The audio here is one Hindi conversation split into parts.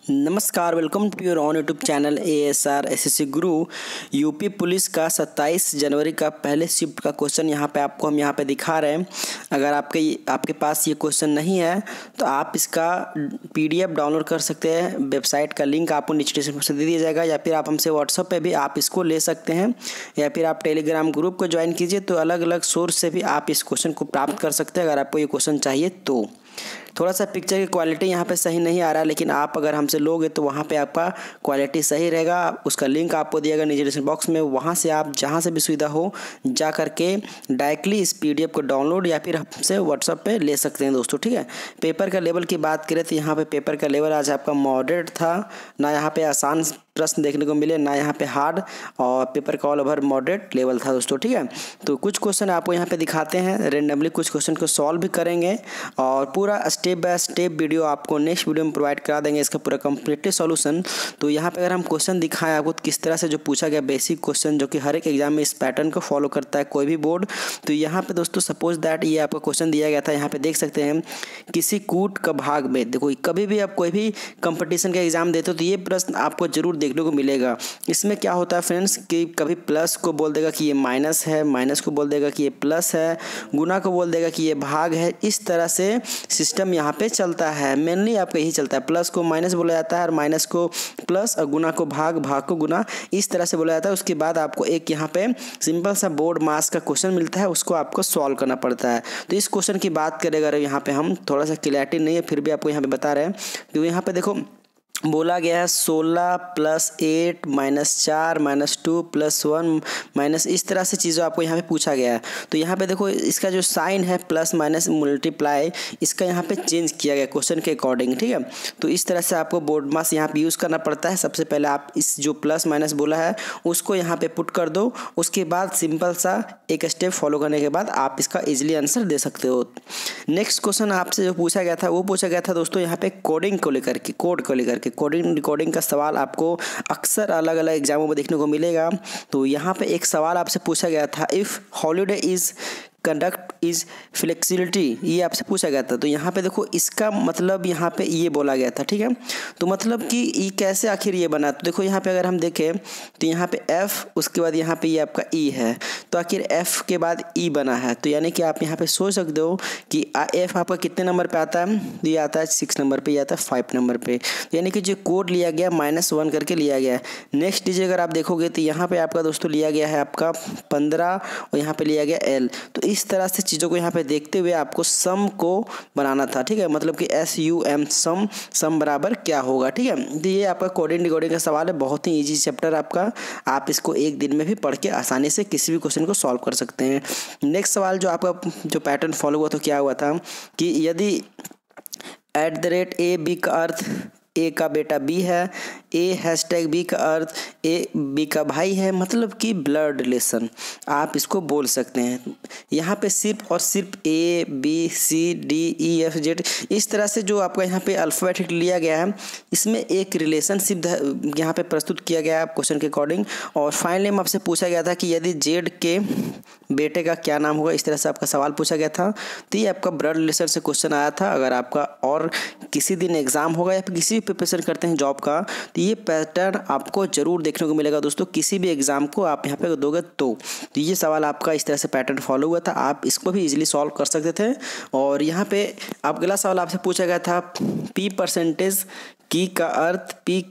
नमस्कार, welcome to your own YouTube channel ASR SSC Guru. UP police का 27 जनवरी का पहले शिफ्ट का क्वेश्चन यहाँ पे आपको हम यहाँ पे दिखा रहे हैं। अगर आपके पास ये क्वेश्चन नहीं है तो आप इसका PDF डाउनलोड कर सकते हैं। वेबसाइट का लिंक आपको नीचे डिस्क्रिप्शन दे दिया जाएगा, या फिर आप हमसे व्हाट्सएप पे भी आप इसको ले सकते हैं, या फिर आप टेलीग्राम ग्रुप को ज्वाइन कीजिए तो अलग अलग सोर्स से भी आप इस क्वेश्चन को प्राप्त कर सकते हैं। अगर आपको ये क्वेश्चन चाहिए तो थोड़ा सा पिक्चर की क्वालिटी यहाँ पे सही नहीं आ रहा है, लेकिन आप अगर हमसे लोगे तो वहाँ पे आपका क्वालिटी सही रहेगा। उसका लिंक आपको दिएगा नीचे डिस्क्रिप्शन बॉक्स में, वहाँ से आप जहाँ से भी सुविधा हो जा करके डायरेक्टली इस PDF को डाउनलोड या फिर हमसे व्हाट्सएप पे ले सकते हैं दोस्तों, ठीक है। पेपर का लेवल की बात करें तो यहाँ पे पेपर का लेवल आज आपका मॉडरेट था, ना यहाँ पे आसान प्रश्न देखने को मिले, ना यहाँ पे हार्ड, और पेपर का ऑल ओवर मॉडरेट लेवल था दोस्तों, ठीक है। तो कुछ क्वेश्चन आपको यहाँ पे दिखाते हैं, रेंडमली कुछ क्वेश्चन को सॉल्व भी करेंगे और पूरा स्टेप बाय स्टेप वीडियो आपको नेक्स्ट वीडियो में प्रोवाइड करा देंगे, इसका पूरा कंप्लीटली सॉल्यूशन। तो यहाँ पे अगर हम क्वेश्चन दिखाएं आपको किस तरह से जो पूछा गया बेसिक क्वेश्चन, जो कि हर एक एग्जाम में इस पैटर्न को फॉलो करता है कोई भी बोर्ड। तो यहाँ पे दोस्तों सपोज दैट ये आपको क्वेश्चन दिया गया था, यहाँ पे देख सकते हैं किसी कूट का भाग में। देखो कभी भी आप कोई भी कंपटीशन का एग्जाम देते हो तो ये प्रश्न आपको जरूर देखने को मिलेगा। इसमें क्या होता है फ्रेंड्स कि कभी प्लस को बोल देगा कि ये माइनस है, माइनस को बोल देगा कि ये प्लस है, गुना को बोल देगा कि ये भाग है। इस तरह से सिस्टम यहाँ पे चलता है, मेनली आपका यही चलता है। प्लस को माइनस बोला जाता है और माइनस को प्लस, और गुना को भाग, भाग को गुना, इस तरह से बोला जाता है। उसके बाद आपको एक यहाँ पे सिंपल सा बोर्ड मास का क्वेश्चन मिलता है, उसको आपको सॉल्व करना पड़ता है। तो इस क्वेश्चन की बात करें अगर यहाँ पे हम, थोड़ा सा क्लैरिटी नहीं है फिर भी आपको यहाँ पे बता रहे हैं, क्योंकि यहाँ पे देखो बोला गया है 16 + 8 - 4 - 2 + 1 माइनस, इस तरह से चीज़ों आपको यहाँ पे पूछा गया है। तो यहाँ पे देखो इसका जो साइन है प्लस माइनस मल्टीप्लाई, इसका यहाँ पे चेंज किया गया क्वेश्चन के अकॉर्डिंग, ठीक है। तो इस तरह से आपको बोर्ड मास यहाँ पे यूज़ करना पड़ता है। सबसे पहले आप इस जो प्लस माइनस बोला है उसको यहाँ पे पुट कर दो, उसके बाद सिंपल सा एक स्टेप फॉलो करने के बाद आप इसका ईजिली आंसर दे सकते हो। नेक्स्ट क्वेश्चन आपसे जो पूछा गया था वो पूछा गया था दोस्तों यहाँ पे कोडिंग को लेकर के, कोड को लेकर के, कोडिंग रिकॉर्डिंग का सवाल आपको अक्सर अलग अलग एग्जामों में देखने को मिलेगा। तो यहाँ पे एक सवाल आपसे पूछा गया था, if holiday is conduct is flexibility, ये आपसे पूछा गया था। तो यहाँ पे देखो इसका मतलब यहाँ पे ये बोला गया था, ठीक है। तो मतलब कि ये कैसे आखिर ये बना, तो देखो यहाँ पे अगर हम देखें तो यहाँ पे F, उसके बाद यहाँ पे ये आपका E है, तो आखिर F के बाद E बना है। तो यानी कि आप यहाँ पे सोच सकते हो कि F आपका कितने नंबर पे आता है, तो ये आता है 6 नंबर पे, ये आता है 5 नंबर पे। यानी कि जो कोड लिया गया -1 करके लिया गया है। नेक्स्ट डीजिए अगर आप देखोगे तो यहाँ पे आपका दोस्तों लिया गया है आपका 15, और यहाँ पे लिया गया L। तो इस तरह से चीज़ों को यहाँ पे देखते हुए आपको सम को बनाना था, ठीक है। मतलब कि SUM सम बराबर क्या होगा, ठीक है। तो ये आपका कोडिंग डिकोडिंग का सवाल है, बहुत ही इजी चैप्टर आपका, आप इसको एक दिन में भी पढ़ के आसानी से किसी भी क्वेश्चन को सॉल्व कर सकते हैं। नेक्स्ट सवाल जो आपका जो पैटर्न फॉलो हुआ तो क्या हुआ था कि यदि @A B का अर्थ A का बेटा B है, A#B का अर्थ A B का भाई है, मतलब कि ब्लड रिलेशन आप इसको बोल सकते हैं। यहाँ पे सिर्फ और सिर्फ A B C D E F Z इस तरह से जो आपका यहाँ पे अल्फ़ाबेटिक लिया गया है, इसमें एक रिलेशनशिप यहाँ पे प्रस्तुत किया गया है क्वेश्चन के अकॉर्डिंग। और फाइनली आपसे पूछा गया था कि यदि Z के बेटे का क्या नाम होगा, इस तरह से आपका सवाल पूछा गया था। तो ये आपका ब्लड रिलेशन से क्वेश्चन आया था। अगर आपका और किसी दिन एग्जाम होगा या फिर किसी भी प्रिपरेशन करते हैं जॉब का, तो ये पैटर्न आपको जरूर देखने को मिलेगा दोस्तों। किसी भी एग्जाम को आप यहाँ पे दोगे तो ये सवाल आपका इस तरह से पैटर्न फॉलो हुआ था, आप इसको भी इजीली सॉल्व कर सकते थे। और यहाँ पे अगला सवाल आपसे पूछा गया था P% की का अर्थ P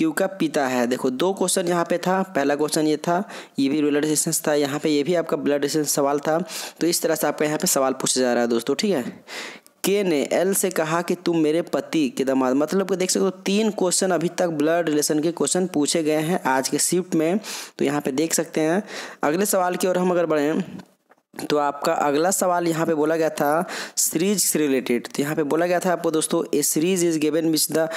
Q का पिता है। देखो 2 क्वेश्चन यहाँ पे था, पहला क्वेश्चन ये था, ये भी ब्लड रिलेशन था, यहाँ पे ये भी आपका ब्लड रिलेशन सवाल था। तो इस तरह से आपका यहाँ पे सवाल पूछा जा रहा है दोस्तों, ठीक है। के ने L से कहा कि तुम मेरे पति के दामाद, मतलब कि देख सकते हो 3 क्वेश्चन अभी तक ब्लड रिलेशन के क्वेश्चन पूछे गए हैं आज के शिफ्ट में। तो यहाँ पे देख सकते हैं। अगले सवाल की ओर हम अगर बढ़ें तो आपका अगला सवाल यहाँ पे बोला गया था सीरीज से रिलेटेड। तो यहाँ पे बोला गया था आपको दोस्तों, a series is given which the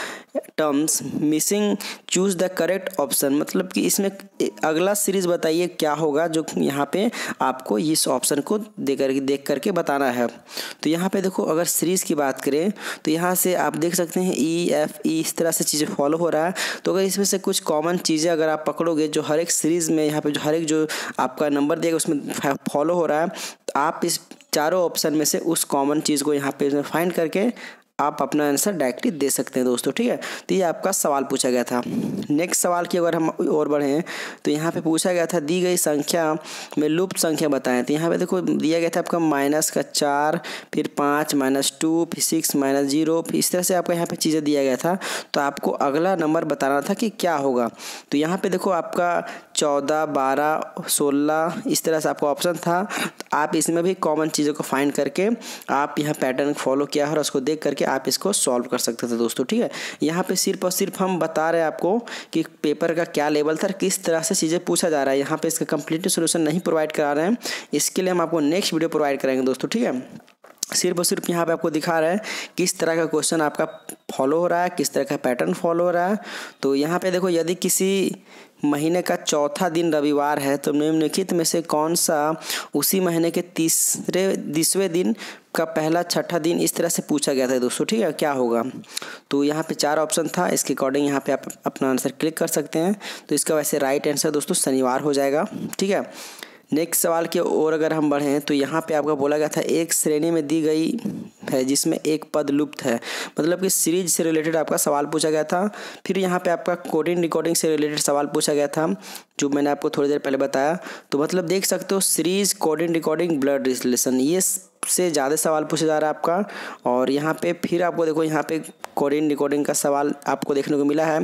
terms missing choose the correct option, मतलब कि इसमें अगला सीरीज बताइए क्या होगा जो यहाँ पे आपको इस ऑप्शन को देख करके बताना है। तो यहाँ पे देखो अगर सीरीज की बात करें तो यहाँ से आप देख सकते हैं EFE इस तरह से चीज़ें फॉलो हो रहा है। तो अगर इसमें से कुछ कॉमन चीज़ें अगर आप पकड़ोगे जो हर एक सीरीज़ में यहाँ पे जो हर एक जो आपका नंबर दिएगा उसमें फॉलो हो रहा है, तो आप इस चारों ऑप्शन में से उस कॉमन चीज़ को यहाँ पे फाइंड करके आप अपना आंसर डायरेक्टली दे सकते हैं दोस्तों, ठीक है। तो ये आपका सवाल पूछा गया था। नेक्स्ट सवाल की अगर हम और बढ़ें तो यहाँ पे पूछा गया था दी गई संख्या में लुप्त संख्या बताएं। तो यहाँ पे देखो दिया गया था आपका -4, फिर 5, -2, फिर 6, -0, फिर इस तरह से आपका यहाँ पे चीज़ें दिया गया था। तो आपको अगला नंबर बताना था कि क्या होगा। तो यहाँ पे देखो आपका 14, 12, 16 इस तरह से आपका ऑप्शन था। तो आप इसमें भी कॉमन चीज़ों को फाइंड करके आप यहाँ पैटर्न फॉलो किया है और उसको देख करके आप इसको सॉल्व कर सकते थे दोस्तों, ठीक है। यहाँ पे सिर्फ और सिर्फ हम बता रहे हैं आपको कि पेपर का क्या लेवल था, किस तरह से चीज़ें पूछा जा रहा है। यहाँ पे इसका कंप्लीट सोल्यूशन नहीं प्रोवाइड करा रहे हैं, इसके लिए हम आपको नेक्स्ट वीडियो प्रोवाइड करेंगे दोस्तों, ठीक है। सिर्फ और सिर्फ यहाँ पे आपको दिखा रहा है किस तरह का क्वेश्चन आपका फॉलो हो रहा है, किस तरह का पैटर्न फॉलो हो रहा है। तो यहाँ पे देखो यदि किसी महीने का चौथा दिन रविवार है तो निम्नलिखित में से कौन सा उसी महीने के 30वें दिन का पहला छठा दिन, इस तरह से पूछा गया था दोस्तों, ठीक है। क्या होगा? तो यहाँ पे 4 ऑप्शन था, इसके अकॉर्डिंग यहाँ पे आप अपना आंसर क्लिक कर सकते हैं। तो इसका वैसे राइट आंसर दोस्तों शनिवार हो जाएगा, ठीक है। नेक्स्ट सवाल की ओर अगर हम बढ़ें तो यहाँ पे आपका बोला गया था एक श्रेणी में दी गई है जिसमें एक पद लुप्त है, मतलब कि सीरीज से रिलेटेड आपका सवाल पूछा गया था। फिर यहाँ पे आपका कोडिंग डिकोडिंग से रिलेटेड सवाल पूछा गया था, जो मैंने आपको थोड़ी देर पहले बताया। तो मतलब देख सकते हो series, coding decoding, blood relation, ये से ज़्यादा सवाल पूछा जा रहा है आपका। और यहाँ पे फिर आपको देखो यहाँ पे कोडिंग डिकोडिंग का सवाल आपको देखने को मिला है।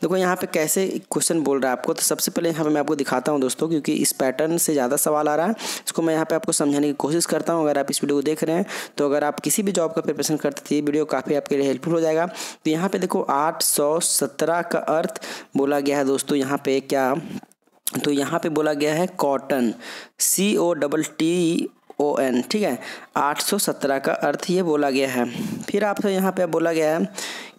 देखो यहाँ पे कैसे क्वेश्चन बोल रहा है आपको। तो सबसे पहले यहाँ पे मैं आपको दिखाता हूँ दोस्तों, क्योंकि इस पैटर्न से ज़्यादा सवाल आ रहा है, इसको मैं यहाँ पे आपको समझाने की कोशिश करता हूँ। अगर आप इस वीडियो को देख रहे हैं तो अगर आप किसी भी जॉब का प्रिपरेशन करते थे ये वीडियो काफ़ी आपके लिए हेल्पफुल हो जाएगा। तो यहाँ पे देखो 817 का अर्थ बोला गया है दोस्तों, यहाँ पे क्या, तो यहाँ पे बोला गया है कॉटन, COTTON, ठीक है। 817 का अर्थ ये बोला गया है। फिर आपसे यहाँ पे बोला गया है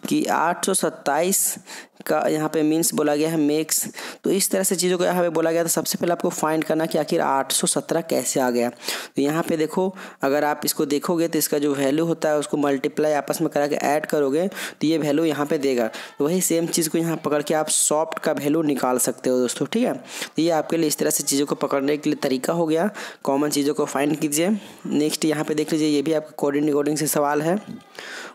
कि 827 का यहाँ पे मीन्स बोला गया है मेक्स। तो इस तरह से चीज़ों को यहाँ पे बोला गया था। सबसे पहले आपको फाइंड करना कि आखिर 817 कैसे आ गया। तो यहाँ पे देखो अगर आप इसको देखोगे तो इसका जो वैल्यू होता है उसको मल्टीप्लाई आपस में करा के ऐड करोगे तो ये वैल्यू यहाँ पे देगा। तो वही सेम चीज़ को यहाँ पकड़ के आप सॉफ्ट का वैल्यू निकाल सकते हो दोस्तों, ठीक है। तो ये आपके लिए इस तरह से चीज़ों को पकड़ने के लिए तरीका हो गया। कॉमन चीज़ों को फाइंड कीजिए। नेक्स्ट यहाँ पे देख लीजिए, ये भी आपका कोडिंग डिकोडिंग से सवाल है।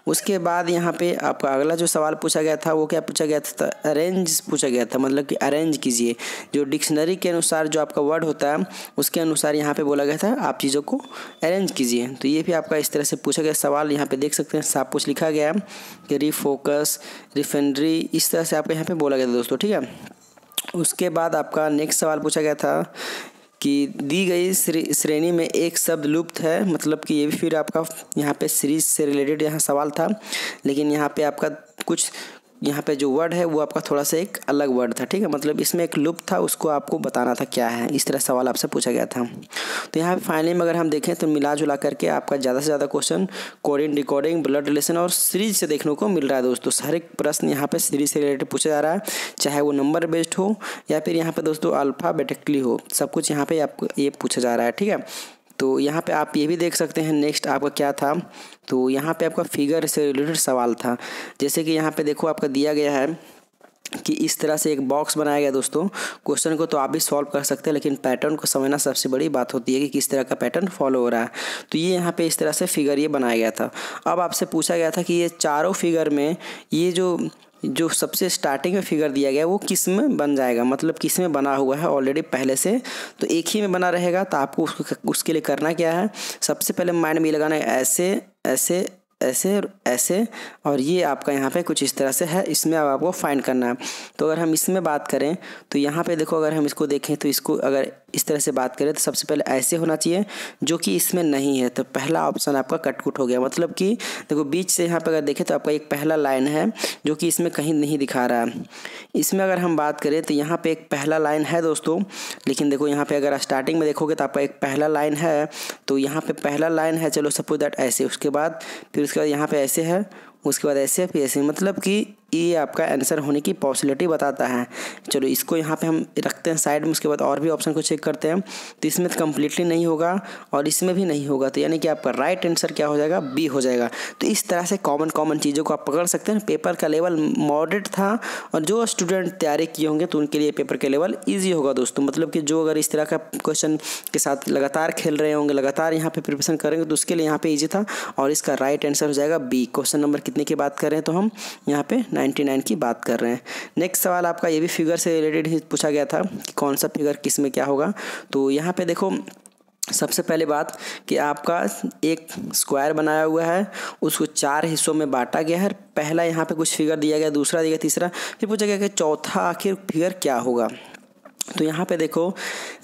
उसके बाद यहाँ पे आपका अगला जो सवाल पूछा गया था वो क्या पूछा गया था, अरेंज पूछा गया था, मतलब कि अरेंज कीजिए। जो डिक्शनरी के अनुसार जो आपका वर्ड होता है उसके अनुसार यहाँ पे बोला गया था आप चीज़ों को अरेंज कीजिए। तो ये भी आपका इस तरह से पूछा गया सवाल। यहाँ पे देख सकते हैं साफ कुछ लिखा गया है कि रिफोकस, रिफाइनरी, इस तरह से आपको यहाँ पे बोला गया था दोस्तों, ठीक है। उसके बाद आपका नेक्स्ट सवाल पूछा गया था कि दी गई श्रेणी में एक शब्द लुप्त है, मतलब कि ये भी फिर आपका यहाँ पे सीरीज से रिलेटेड यहाँ सवाल था, लेकिन यहाँ पे आपका कुछ यहाँ पे जो वर्ड है वो आपका थोड़ा सा एक अलग वर्ड था, ठीक है। मतलब इसमें एक लुप्त था, उसको आपको बताना था क्या है, इस तरह सवाल आपसे पूछा गया था। तो यहाँ पे फाइनली में अगर हम देखें तो मिला जुला करके आपका ज़्यादा से ज़्यादा question coding decoding, blood relation और सीरीज से देखने को मिल रहा है दोस्तों। हर एक प्रश्न यहाँ पे सीरीज से रिलेटेड पूछा जा रहा है, चाहे वो नंबर बेस्ड हो या फिर यहाँ पे दोस्तों अल्फ़ाबेटिकली हो, सब कुछ यहाँ पे आपको ये पूछा जा रहा है, ठीक है। तो यहाँ पे आप ये भी देख सकते हैं नेक्स्ट आपका क्या था। तो यहाँ पे आपका फिगर से रिलेटेड सवाल था। जैसे कि यहाँ पे देखो आपका दिया गया है कि इस तरह से एक बॉक्स बनाया गया दोस्तों। क्वेश्चन को तो आप भी सॉल्व कर सकते हैं, लेकिन पैटर्न को समझना सबसे बड़ी बात होती है कि किस तरह का पैटर्न फॉलो हो रहा है। तो ये यहाँ पे इस तरह से फिगर ये बनाया गया था। अब आपसे पूछा गया था कि ये चारों फिगर में ये जो सबसे स्टार्टिंग में फिगर दिया गया है वो किस में बन जाएगा, मतलब किस में बना हुआ है ऑलरेडी पहले से, तो एक ही में बना रहेगा। तो आपको उसके लिए करना क्या है, सबसे पहले माइंड में लगाना है ऐसे ऐसे ऐसे और ऐसे, और ये आपका यहाँ पे कुछ इस तरह से है, इसमें अब आपको फाइंड करना है। तो अगर हम इसमें बात करें तो यहाँ पे देखो अगर हम इसको देखें तो इसको अगर इस तरह से बात करें तो सबसे पहले ऐसे होना चाहिए, जो कि इसमें नहीं है। तो पहला ऑप्शन आपका कटकुट हो गया, मतलब कि देखो बीच से यहाँ पे अगर देखें तो आपका एक पहला लाइन है जो कि इसमें कहीं नहीं दिखा रहा है। इसमें अगर हम बात करें तो यहाँ पे एक पहला लाइन है दोस्तों, लेकिन देखो यहाँ पे अगर स्टार्टिंग में देखोगे तो आपका एक पहला लाइन है। तो यहाँ पे पहला लाइन है, चलो सपोज दैट ऐसे, उसके बाद फिर उसके बाद यहाँ पे ऐसे है, उसके बाद ऐसे फिर ऐसे, मतलब कि ये आपका आंसर होने की पॉसिबिलिटी बताता है। चलो इसको यहाँ पे हम रखते हैं साइड में, उसके बाद और भी ऑप्शन को चेक करते हैं। तो इसमें तो कम्प्लीटली नहीं होगा और इसमें भी नहीं होगा, तो यानी कि आपका राइट आंसर क्या हो जाएगा, बी हो जाएगा। तो इस तरह से कॉमन चीज़ों को आप पकड़ सकते हैं। पेपर का लेवल मॉडरेट था और जो स्टूडेंट तैयारी किए होंगे तो उनके लिए पेपर का लेवल ईजी होगा दोस्तों। मतलब कि जो अगर इस तरह का क्वेश्चन के साथ लगातार खेल रहे होंगे, लगातार यहाँ पे प्रिपरेशन करेंगे तो उसके लिए यहाँ पे ईजी था और इसका राइट आंसर हो जाएगा बी। क्वेश्चन नंबर कितने की बात कर रहे हैं तो हम यहाँ पे 99 की बात कर रहे हैं। नेक्स्ट सवाल आपका ये भी फिगर से रिलेटेड ही पूछा गया था कि कौन सा फिगर किस में क्या होगा। तो यहाँ पे देखो सबसे पहले बात कि आपका एक स्क्वायर बनाया हुआ है, उसको 4 हिस्सों में बांटा गया है। पहला यहाँ पे कुछ फिगर दिया गया, दूसरा दिया गया, तीसरा, फिर पूछा गया कि चौथा आखिर फिगर क्या होगा। तो यहाँ पे देखो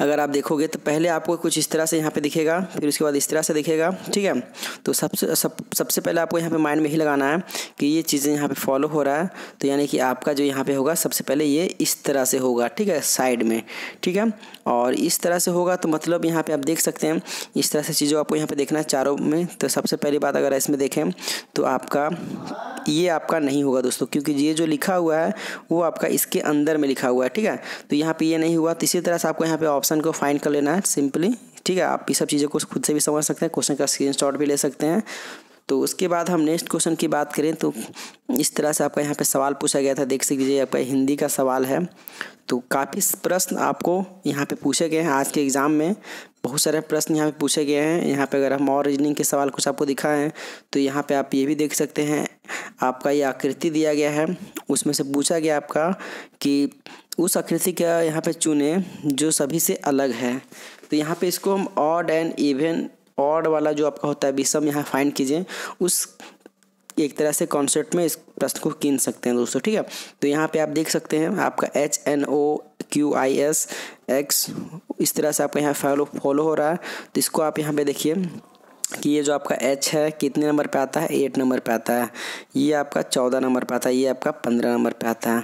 अगर आप देखोगे तो पहले आपको कुछ इस तरह से यहाँ पे दिखेगा, फिर उसके बाद इस तरह से दिखेगा, ठीक है। तो सबसे पहले आपको यहाँ पे माइंड में ही लगाना है कि ये चीज़ें यहाँ पे फॉलो हो रहा है। तो यानी कि आपका जो यहाँ पे होगा सबसे पहले ये इस तरह से होगा, ठीक है, साइड में, ठीक है। और इस तरह से होगा तो मतलब यहाँ पे आप देख सकते हैं इस तरह से चीज़ों आपको यहाँ पे देखना है चारों में। तो सबसे पहली बात अगर इसमें देखें तो आपका ये आपका नहीं होगा दोस्तों, क्योंकि ये जो लिखा हुआ है वो आपका इसके अंदर में लिखा हुआ है, ठीक है। तो यहाँ पे ये नहीं हुआ। तो इसी तरह से आपको यहाँ पे ऑप्शन को फाइंड कर लेना है सिंपली, ठीक है। आप ये सब चीज़ों को खुद से भी समझ सकते हैं, क्वेश्चन का स्क्रीनशॉट भी ले सकते हैं। तो उसके बाद हम नेक्स्ट क्वेश्चन की बात करें तो इस तरह से आपका यहाँ पे सवाल पूछा गया था, देख लीजिए आपका हिंदी का सवाल है। तो काफ़ी प्रश्न आपको यहाँ पे पूछे गए हैं आज के एग्ज़ाम में, बहुत सारे प्रश्न यहाँ पे पूछे गए हैं। यहाँ पे अगर हम और रीजनिंग के सवाल कुछ आपको दिखाएं हैं तो यहाँ पे आप ये भी देख सकते हैं। आपका ये आकृति दिया गया है, उसमें से पूछा गया आपका कि उस आकृति का यहाँ पे चुने जो सभी से अलग है। तो यहाँ पे इसको हम ऑड एंड इवन, ऑड वाला जो आपका होता है विषम यहाँ फाइंड कीजिए, उस एक तरह से कॉन्सेप्ट में इस प्रश्न को कीन सकते हैं दोस्तों, ठीक है। तो यहाँ पे आप देख सकते हैं आपका HNOQIS X इस तरह से आपका यहाँ फॉलो हो रहा है। तो इसको आप यहाँ पे देखिए कि ये जो आपका H है कितने नंबर पे आता है, 8 नंबर पे आता है। ये आपका 14 नंबर पे आता है, ये आपका 15 नंबर पे आता है।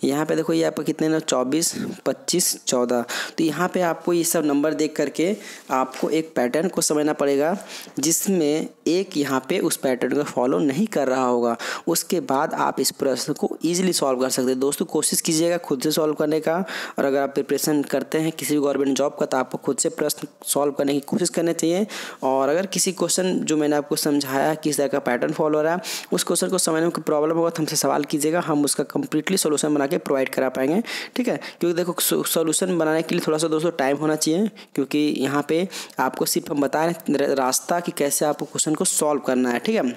यहाँ पे देखो ये आपका कितने नंबर, 24, 25, 14। तो यहाँ पे आपको ये सब नंबर देख करके आपको एक पैटर्न को समझना पड़ेगा जिसमें एक यहाँ पे उस पैटर्न को फॉलो नहीं कर रहा होगा। उसके बाद आप इस प्रश्न को ईजिली सॉल्व कर सकते हैं। दोस्तों कोशिश कीजिएगा खुद से सॉल्व करने का, और अगर आप प्रिपरेशन करते हैं किसी भी गवर्नमेंट जॉब का तो आपको खुद से प्रश्न सॉल्व करने की कोशिश करनी चाहिए। और अगर किसी क्वेश्चन जो मैंने आपको समझाया किस तरह का पैटर्न फॉलो हो रहा है उस क्वेश्चन को समझने में कोई प्रॉब्लम होगा तो हमसे सवाल कीजिएगा, हम उसका कंप्लीटली सॉल्यूशन बना के प्रोवाइड करा पाएंगे, ठीक है। क्योंकि देखो सॉल्यूशन बनाने के लिए थोड़ा सा दोस्तों टाइम होना चाहिए, क्योंकि यहाँ पे आपको सिर्फ हम बता रहे हैं रास्ता कि कैसे आपको क्वेश्चन को सॉल्व करना है, ठीक है।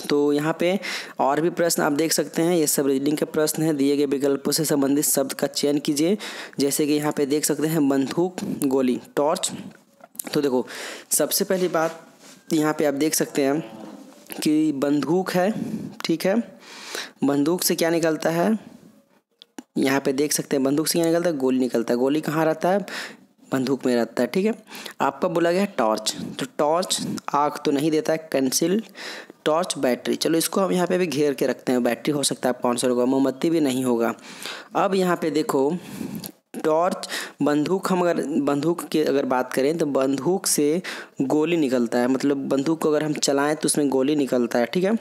तो यहाँ पे और भी प्रश्न आप देख सकते हैं, ये सब रीडिंग के प्रश्न हैं। दिए गए विकल्पों से संबंधित शब्द का चयन कीजिए, जैसे कि यहाँ पे देख सकते हैं बंदूक, गोली, टॉर्च। तो देखो सबसे पहली बात यहाँ पे आप देख सकते हैं कि बंदूक है, ठीक है। बंदूक से क्या निकलता है, यहाँ पे देख सकते हैं बंदूक से क्या निकलता है, गोली निकलता है। गोली कहाँ रहता है, बंदूक में रहता है, ठीक है। आपका बोला गया है टॉर्च, तो टॉर्च आग तो नहीं देता है, कैंसिल। टॉर्च बैटरी, चलो इसको हम यहाँ पे भी घेर के रखते हैं, बैटरी हो सकता है कौन सा होगा, मोमबत्ती भी नहीं होगा। अब यहाँ पे देखो टॉर्च, बंदूक, हम अगर बंदूक की अगर बात करें तो बंदूक से गोली निकलता है, मतलब बंदूक को अगर हम चलाएं तो उसमें गोली निकलता है, ठीक है।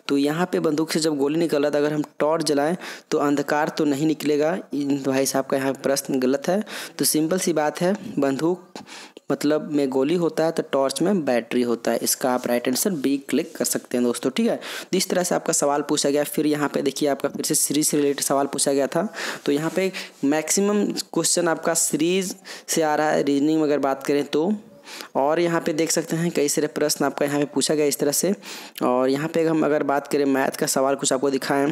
तो यहाँ पे बंदूक से जब गोली निकल रहा था, अगर हम टॉर्च जलाएं तो अंधकार तो नहीं निकलेगा। भाई साहब का यहाँ प्रश्न गलत है। तो सिंपल सी बात है, बंदूक मतलब में गोली होता है तो टॉर्च में बैटरी होता है। इसका आप राइट आंसर बी क्लिक कर सकते हैं दोस्तों, ठीक है। तो इस तरह से आपका सवाल पूछा गया। फिर यहाँ पे देखिए आपका फिर से सीरीज से रिलेटेड सवाल पूछा गया था। तो यहाँ पे मैक्सिमम क्वेश्चन आपका सीरीज से आ रहा है, रीजनिंग में अगर बात करें तो। और यहाँ पे देख सकते हैं कई सारे प्रश्न आपका यहाँ पे पूछा गया इस तरह से। और यहाँ पे हम अगर बात करें मैथ का सवाल कुछ आपको दिखाएं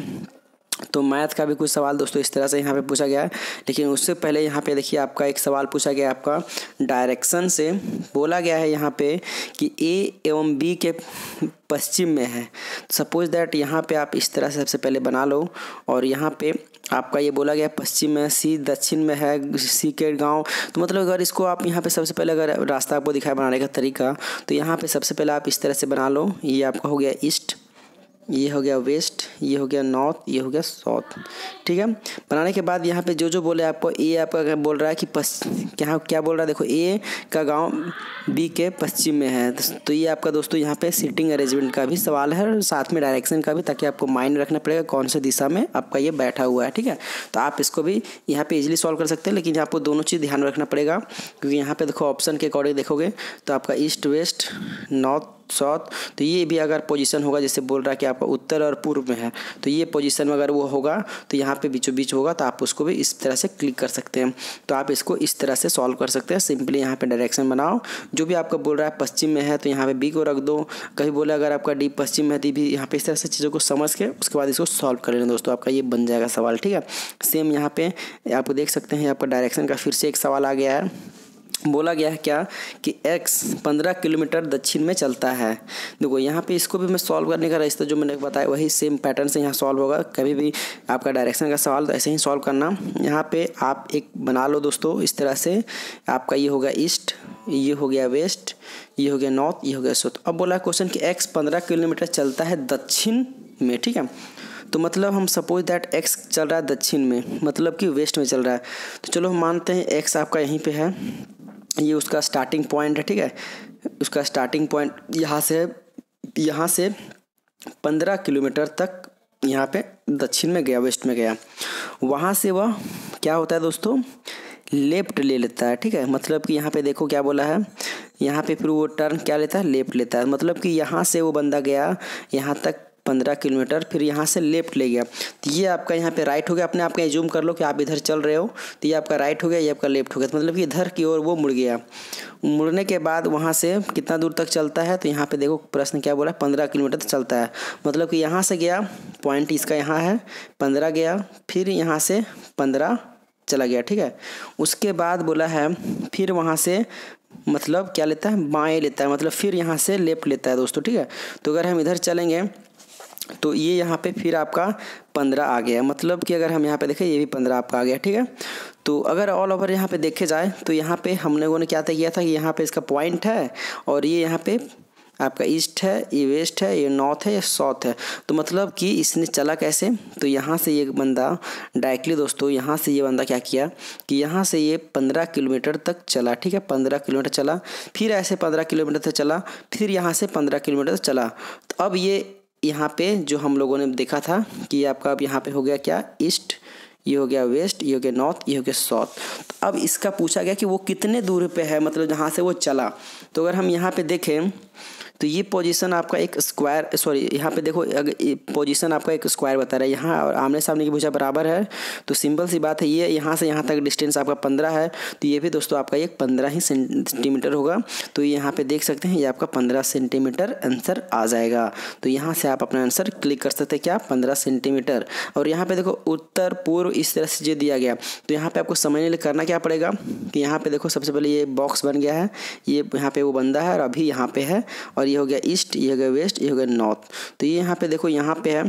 तो मैथ का भी कुछ सवाल दोस्तों इस तरह से यहाँ पे पूछा गया है। लेकिन उससे पहले यहाँ पे देखिए आपका एक सवाल पूछा गया आपका डायरेक्शन से। बोला गया है यहाँ पे कि ए एवं बी के पश्चिम में है। सपोज दैट यहाँ पे आप इस तरह से सबसे पहले बना लो, और यहाँ पे आपका ये बोला गया पश्चिम में, सी दक्षिण में है, सी के गांव। तो मतलब अगर इसको आप यहाँ पे सबसे पहले अगर रास्ता आपको दिखाया बनाने का तरीका, तो यहाँ पे सबसे पहले आप इस तरह से बना लो। ये आपका हो गया ईस्ट, ये हो गया वेस्ट, ये हो गया नॉर्थ, ये हो गया साउथ। ठीक है, बनाने के बाद यहाँ पे जो बोले आपको, ए आपका बोल रहा है कि क्या बोल रहा है, देखो ए का गांव बी के पश्चिम में है। तो ये आपका दोस्तों यहाँ पे सीटिंग अरेंजमेंट का भी सवाल है और साथ में डायरेक्शन का भी, ताकि आपको माइंड रखना पड़ेगा कौन से दिशा में आपका ये बैठा हुआ है। ठीक है, तो आप इसको भी यहाँ पे इजीली सॉल्व कर सकते हैं, लेकिन आपको दोनों चीज़ ध्यान रखना पड़ेगा, क्योंकि यहाँ पे देखो ऑप्शन के अकॉर्डिंग देखोगे तो आपका ईस्ट वेस्ट नॉर्थ साउथ, तो ये भी अगर पोजीशन होगा, जैसे बोल रहा है कि आपका उत्तर और पूर्व में है, तो ये पोजीशन में अगर वो होगा तो यहाँ पे बीचों बीच होगा, तो आप उसको भी इस तरह से क्लिक कर सकते हैं। तो आप इसको इस तरह से सॉल्व कर सकते हैं। सिंपली यहाँ पे डायरेक्शन बनाओ, जो भी आपका बोल रहा है पश्चिम में है तो यहाँ पे बी को रख दो, कहीं बोले अगर आपका डी पश्चिम में है तो भी यहाँ पे इस तरह से चीज़ों को समझ के उसके बाद इसको सॉल्व कर लेना दोस्तों, आपका ये बन जाएगा सवाल। ठीक है, सेम यहाँ पे आप देख सकते हैं आपका डायरेक्शन का फिर से एक सवाल आ गया है। बोला गया है क्या कि x 15 किलोमीटर दक्षिण में चलता है। देखो यहाँ पे इसको भी मैं सॉल्व करने का रास्ता जो मैंने बताया वही सेम पैटर्न से यहाँ सॉल्व होगा। कभी भी आपका डायरेक्शन का सवाल तो ऐसे ही सॉल्व करना। यहाँ पे आप एक बना लो दोस्तों इस तरह से, आपका ये हो गया ईस्ट, ये हो गया वेस्ट, ये हो गया नॉर्थ, ये हो गया साउथ। अब बोला क्वेश्चन कि x 15 किलोमीटर चलता है दक्षिण में। ठीक है, तो मतलब हम सपोज दैट x चल रहा है दक्षिण में, मतलब कि वेस्ट में चल रहा है। तो चलो हम मानते हैं x आपका यहीं पे है, ये उसका स्टार्टिंग पॉइंट है। ठीक है, उसका स्टार्टिंग पॉइंट यहाँ से 15 किलोमीटर तक यहाँ पे दक्षिण में गया, वेस्ट में गया। वहाँ से वह क्या होता है दोस्तों, लेफ्ट ले लेता है। ठीक है, मतलब कि यहाँ पे देखो क्या बोला है, यहाँ पे फिर वो टर्न क्या लेता है, लेफ्ट लेता है। मतलब कि यहाँ से वो बंदा गया यहाँ तक 15 किलोमीटर, फिर यहाँ से लेफ्ट ले गया, तो ये आपका यहाँ पे राइट हो गया। अपने आप का एज्यूम कर लो कि आप इधर चल रहे हो, तो ये आपका राइट हो गया, ये आपका लेफ्ट हो गया। तो मतलब कि इधर की ओर वो मुड़ गया। मुड़ने के बाद वहाँ से कितना दूर तक चलता है, तो यहाँ पे देखो प्रश्न क्या बोला, 15 किलोमीटर तक चलता है। मतलब कि यहाँ से गया, पॉइंट इसका यहाँ है, 15 गया, फिर यहाँ से 15 चला गया। ठीक है, उसके बाद बोला है फिर वहाँ से मतलब क्या लेता है, बाएँ लेता है, मतलब फिर यहाँ से लेफ्ट लेता है दोस्तों। ठीक है, तो अगर हम इधर चलेंगे तो ये यहाँ पे फिर आपका 15 आ गया। मतलब कि अगर हम यहाँ पे देखें ये भी 15 आपका आ गया। ठीक है, तो अगर ऑल ओवर यहाँ पे देखे जाए तो यहाँ पे हम लोगों ने क्या तय किया था कि यहाँ पे इसका पॉइंट है और ये यहाँ पे आपका ईस्ट है, ये वेस्ट है, ये नॉर्थ है, ये साउथ है। तो मतलब कि इसने चला कैसे, तो यहाँ से ये बंदा डायरेक्टली दोस्तों यहाँ से ये बंदा क्या किया कि यहाँ से ये 15 किलोमीटर तक चला। ठीक है, 15 किलोमीटर चला, फिर ऐसे 15 किलोमीटर तक चला, फिर यहाँ से 15 किलोमीटर तक चला। तो अब ये यहाँ पे जो हम लोगों ने देखा था कि आपका अब यहाँ पे हो गया क्या, ईस्ट, ये हो गया वेस्ट, ये हो गया नॉर्थ, ये हो गया साउथ। तो अब इसका पूछा गया कि वो कितने दूर पे है, मतलब जहाँ से वो चला। तो अगर हम यहाँ पे देखें तो ये पोजीशन आपका एक स्क्वायर, सॉरी यहाँ पे देखो पोजीशन आपका एक स्क्वायर बता रहा है। यहाँ और आमने सामने की भुजा बराबर है, तो सिंपल सी बात है, ये यहाँ से यहाँ तक डिस्टेंस आपका 15 है, तो ये भी दोस्तों आपका एक 15 ही सेंटीमीटर होगा। तो ये यहाँ पे देख सकते हैं, ये आपका 15 सेंटीमीटर आंसर आ जाएगा। तो यहाँ से आप अपना आंसर क्लिक कर सकते हैं, क्या 15 सेंटीमीटर। और यहाँ पे देखो उत्तर पूर्व इस तरह से जो दिया गया, तो यहाँ पे आपको समझने के लिए करना क्या पड़ेगा कि यहाँ पे देखो सबसे पहले ये बॉक्स बन गया है, ये यहाँ पे वो बंदा है और अभी यहाँ पे है, और ये हो गया ईस्ट, ये हो गया वेस्ट, ये हो गया नॉर्थ। तो ये यहाँ पे देखो यहाँ पे है,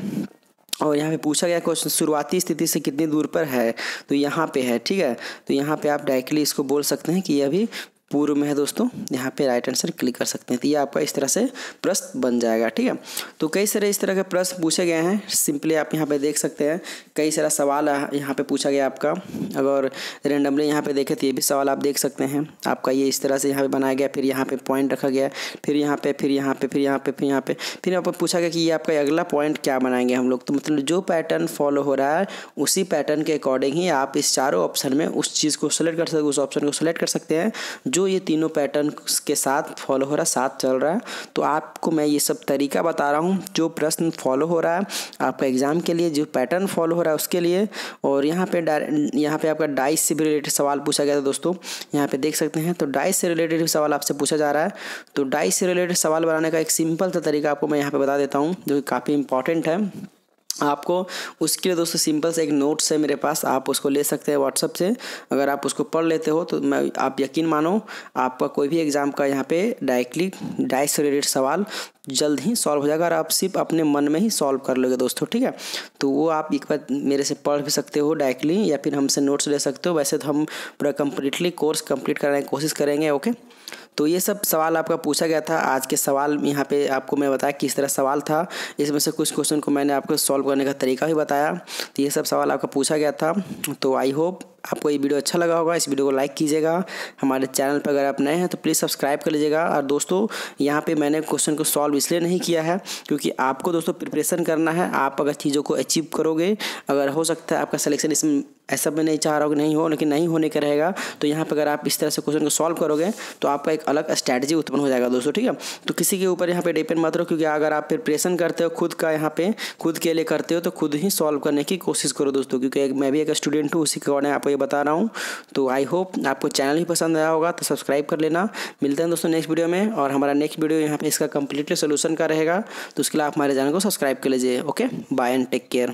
और यहाँ पे पूछा गया क्वेश्चन शुरुआती स्थिति से कितनी दूर पर है, तो यहाँ पे है। ठीक है, तो यहाँ पे आप डायरेक्टली इसको बोल सकते हैं कि ये अभी पूर्व में है दोस्तों, यहाँ पे राइट आंसर क्लिक कर सकते हैं। तो ये आपका इस तरह से प्रश्न बन जाएगा। ठीक है, तो कई सारे इस तरह के प्रश्न पूछे गए हैं। सिंपली आप यहाँ पे देख सकते हैं कई सारा सवाल यहाँ पे पूछा गया आपका। अगर रेंडमली यहाँ पे देखें तो ये भी सवाल आप देख सकते हैं। आपका ये इस तरह से यहाँ पे बनाया गया, फिर यहाँ पे पॉइंट रखा गया, फिर यहाँ पे, फिर यहाँ पे, फिर यहाँ पे, फिर यहाँ पे, फिर यहाँ पर पूछा गया कि ये आपका अगला पॉइंट क्या बनाएंगे हम लोग। तो मतलब जो पैटर्न फॉलो हो रहा है उसी पैटर्न के अकॉर्डिंग ही आप इस चारों ऑप्शन में उस चीज़ को सेलेक्ट कर सकते, उस ऑप्शन को सेलेक्ट कर सकते हैं जो ये तीनों पैटर्न के साथ फॉलो हो रहा है, साथ चल रहा है। तो आपको मैं ये सब तरीका बता रहा हूँ, जो प्रश्न फॉलो हो रहा है आपका एग्जाम के लिए, जो पैटर्न फॉलो हो रहा है उसके लिए। और यहाँ पे आपका डाइस से भी रिलेटेड सवाल पूछा गया था दोस्तों, यहाँ पे देख सकते हैं। तो डाइस से रिलेटेड सवाल आपसे पूछा जा रहा है। तो डाइस से रिलेटेड सवाल बनाने का एक सिंपल सा तरीका आपको मैं यहाँ पे बता देता हूँ, जो काफ़ी इंपॉर्टेंट है आपको। उसके लिए दोस्तों सिंपल से एक नोट्स है मेरे पास, आप उसको ले सकते हैं व्हाट्सएप से। अगर आप उसको पढ़ लेते हो तो आप यकीन मानो आपका कोई भी एग्ज़ाम का यहाँ पे डायरेक्टली डाइस से रिलेटेड सवाल जल्द ही सॉल्व हो जाएगा, और आप सिर्फ अपने मन में ही सॉल्व कर लोगे दोस्तों। ठीक है, तो वो आप एक बार मेरे से पढ़ भी सकते हो डायरेक्टली, या फिर हमसे नोट्स ले सकते हो। वैसे तो हम पूरा कम्प्लीटली कोर्स कंप्लीट कराने की कोशिश करेंगे। ओके, तो ये सब सवाल आपका पूछा गया था। आज के सवाल यहाँ पे आपको मैं बताया किस तरह सवाल था, इसमें से कुछ क्वेश्चन को मैंने आपको सॉल्व करने का तरीका भी बताया। तो ये सब सवाल आपका पूछा गया था। तो आई होप आपको ये वीडियो अच्छा लगा होगा। इस वीडियो को लाइक कीजिएगा। हमारे चैनल पर अगर आप नए हैं तो प्लीज़ सब्सक्राइब कर लीजिएगा। और दोस्तों यहाँ पे मैंने क्वेश्चन को सॉल्व इसलिए नहीं किया है क्योंकि आपको दोस्तों प्रिपरेशन करना है। आप अगर चीज़ों को अचीव करोगे, अगर हो सकता है आपका सिलेक्शन इसमें, ऐसा मैं नहीं चाह रहा हूँ कि नहीं हो, लेकिन नहीं होने का रहेगा। तो यहाँ पर अगर आप इस तरह से क्वेश्चन को सॉल्व करोगे तो आपका एक अलग स्ट्रैटेजी उत्पन्न हो जाएगा दोस्तों, ठीक है। तो किसी के ऊपर यहाँ पे डिपेंड मत रहो, क्योंकि अगर आप प्रिपरेशन करते हो खुद का, यहाँ पे खुद के लिए करते हो, तो खुद ही सॉल्व करने की कोशिश करो दोस्तों, क्योंकि मैं भी एक स्टूडेंट हूँ, उसी के अकॉर्डिंग आपको ये बता रहा हूँ। तो आई होप आपको चैनल ही पसंद आया होगा, तो सब्सक्राइब कर लेना। मिलते हैं दोस्तों नेक्स्ट वीडियो में, और हमारा नेक्स्ट वीडियो यहाँ पे इसका कम्प्लीटली सोल्यूशन का रहेगा। तो उसके लिए आप हमारे चैनल को सब्सक्राइब कर लीजिए। Okay, bye and take care.